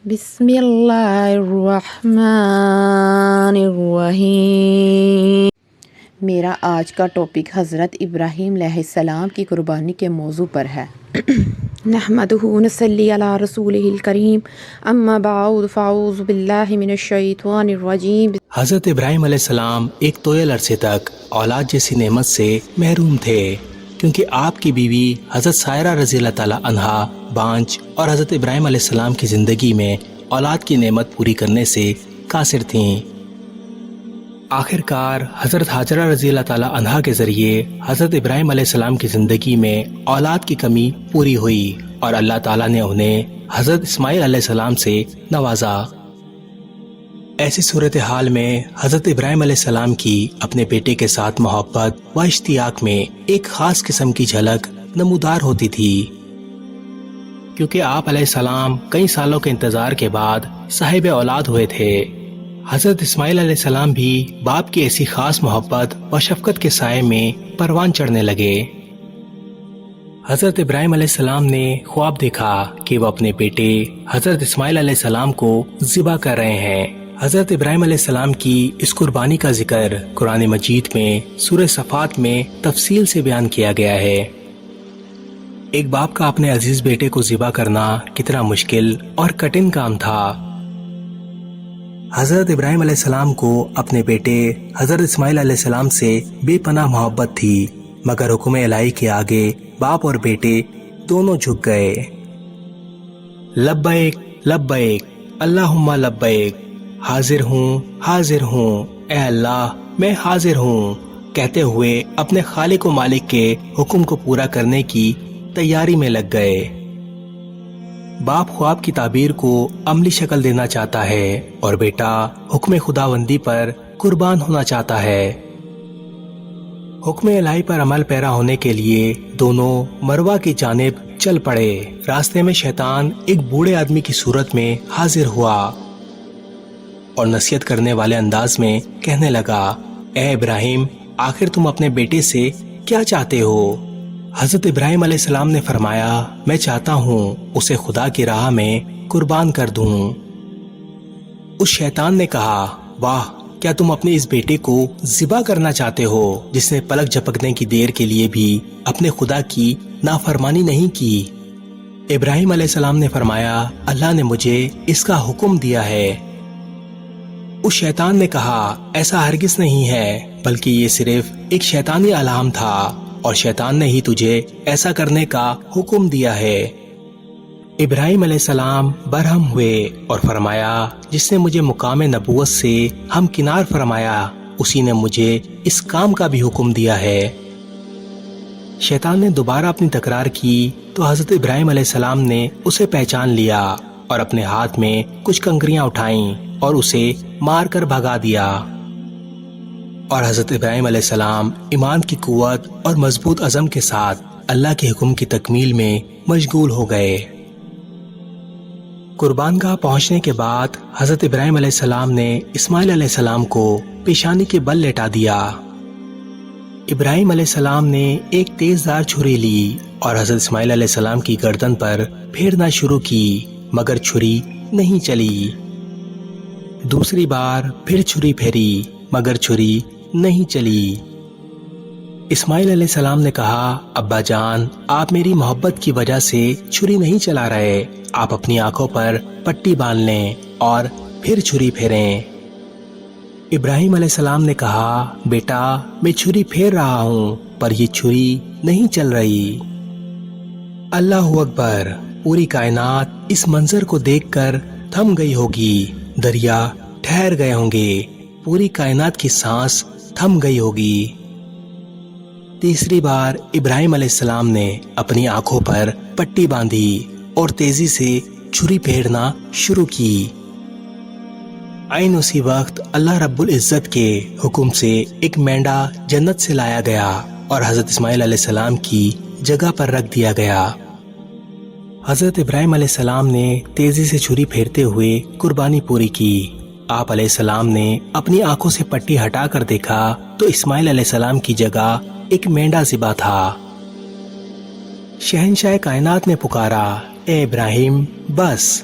بسم اللہ الرحمن الرحیم۔ میرا آج کا ٹاپک حضرت ابراہیم علیہ السلام کی قربانی کے موضوع پر ہے۔ نحمدہ ونصلی علی رسولہ الکریم، اما بعد فاعوذ باللہ من الشیطان الرجیم۔ حضرت ابراہیم علیہ السلام ایک طویل عرصے تک اولاد جیسی نعمت سے محروم تھے، کیونکہ آپ کی بیوی حضرت سائرہ رضی اللہ تعالی عنہا بانجھ اور حضرت ابراہیم علیہ السلام کی زندگی میں اولاد کی نعمت پوری کرنے سے قاصر تھیں۔ آخر کار حضرت حاجرہ رضی اللہ تعالی عنہا کے ذریعے حضرت ابراہیم علیہ السلام کی زندگی میں اولاد کی کمی پوری ہوئی اور اللہ تعالیٰ نے انہیں حضرت اسماعیل علیہ السلام سے نوازا۔ ایسی صورتحال میں حضرت ابراہیم علیہ السلام کی اپنے بیٹے کے ساتھ محبت و اشتیاق میں ایک خاص قسم کی جھلک نمودار ہوتی تھی، کیونکہ آپ علیہ السلام کئی سالوں کے انتظار کے بعد صاحب اولاد ہوئے تھے۔ حضرت اسماعیل علیہ السلام بھی باپ کی ایسی خاص محبت و شفقت کے سائے میں پروان چڑھنے لگے۔ حضرت ابراہیم علیہ السلام نے خواب دیکھا کہ وہ اپنے بیٹے حضرت اسماعیل علیہ السلام کو ذبح کر رہے ہیں۔ حضرت ابراہیم علیہ السلام کی اس قربانی کا ذکر قرآن مجید میں سورہ صفات میں تفصیل سے بیان کیا گیا ہے۔ ایک باپ کا اپنے عزیز بیٹے کو ذبح کرنا کتنا مشکل اور کٹھن کام تھا۔ حضرت ابراہیم علیہ السلام کو اپنے بیٹے حضرت اسماعیل علیہ السلام سے بے پناہ محبت تھی، مگر حکم الہی کے آگے باپ اور بیٹے دونوں جھک گئے۔ لبیک لبیک اللہم لبیک، حاضر ہوں اے اللہ میں حاضر ہوں کہتے ہوئے اپنے خالق و مالک کے حکم کو پورا کرنے کی تیاری میں لگ گئے۔ باپ خواب کی تعبیر کو عملی شکل دینا چاہتا ہے اور بیٹا حکم خداوندی پر قربان ہونا چاہتا ہے۔ حکم الہی پر عمل پیرا ہونے کے لیے دونوں مروہ کی جانب چل پڑے۔ راستے میں شیطان ایک بوڑھے آدمی کی صورت میں حاضر ہوا اور نصیحت کرنے والے انداز میں کہنے لگا، اے ابراہیم، آخر تم اپنے بیٹے سے کیا چاہتے ہو؟ حضرت ابراہیم علیہ السلام نے فرمایا، میں چاہتا ہوں اسے خدا کی راہ میں قربان کر دوں۔ اس شیطان نے کہا، واہ، کیا تم اپنے اس بیٹے کو ذبح کرنا چاہتے ہو جس نے پلک جھپکنے کی دیر کے لیے بھی اپنے خدا کی نافرمانی نہیں کی؟ ابراہیم علیہ السلام نے فرمایا، اللہ نے مجھے اس کا حکم دیا ہے۔ اس شیطان نے کہا، ایسا ہرگز نہیں ہے، بلکہ یہ صرف ایک شیطانی الہام تھا اور شیطان نے ہی تجھے ایسا کرنے کا حکم دیا ہے۔ ابراہیم علیہ السلام برہم ہوئے اور فرمایا، جس نے مجھے مقام نبوت سے ہمکنار فرمایا اسی نے مجھے اس کام کا بھی حکم دیا ہے۔ شیطان نے دوبارہ اپنی تکرار کی تو حضرت ابراہیم علیہ السلام نے اسے پہچان لیا اور اپنے ہاتھ میں کچھ کنکریاں اٹھائیں اور اسے مار کر بھگا دیا، اور حضرت ابراہیم علیہ السلام ایمان کی قوت اور مضبوط عزم کے ساتھ اللہ کے حکم کی تکمیل میں مشغول ہو گئے۔ قربان گاہ پہنچنے کے بعد حضرت ابراہیم علیہ السلام نے اسماعیل علیہ السلام کو پیشانی کے بل لیٹا دیا۔ ابراہیم علیہ السلام نے ایک تیز دار چھری لی اور حضرت اسماعیل علیہ السلام کی گردن پر پھیرنا شروع کی، مگر چھری نہیں چلی۔ دوسری بار پھر چھری پھیری، مگر چھری نہیں چلی۔ اسماعیل علیہ السلام نے کہا، ابا جان، آپ میری محبت کی وجہ سے چھری نہیں چلا رہے، آپ اپنی آنکھوں پر پٹی باندھ لیں اور پھر چھری پھیریں۔ ابراہیم علیہ السلام نے کہا، بیٹا، میں چھری پھیر رہا ہوں پر یہ چھری نہیں چل رہی۔ اللہ اکبر، پوری کائنات اس منظر کو دیکھ کر تھم گئی ہوگی، دریا ٹھہر گئے ہوں گے، پوری کائنات کی سانس تھم گئی ہوگی۔ تیسری بار ابراہیم علیہ السلام نے اپنی آنکھوں پر پٹی باندھی اور تیزی سے چھری پھیرنا شروع کی۔ عین اسی وقت اللہ رب العزت کے حکم سے ایک مینڈا جنت سے لایا گیا اور حضرت اسماعیل علیہ السلام کی جگہ پر رکھ دیا گیا۔ حضرت ابراہیم علیہ السلام نے تیزی سے چھری پھیرتے ہوئے قربانی پوری کی۔ آپ علیہ السلام نے اپنی آنکھوں سے پٹی ہٹا کر دیکھا تو اسماعیل علیہ السلام کی جگہ ایک مینڈا ذبح تھا۔ شہنشاہ کائنات نے پکارا، اے ابراہیم، بس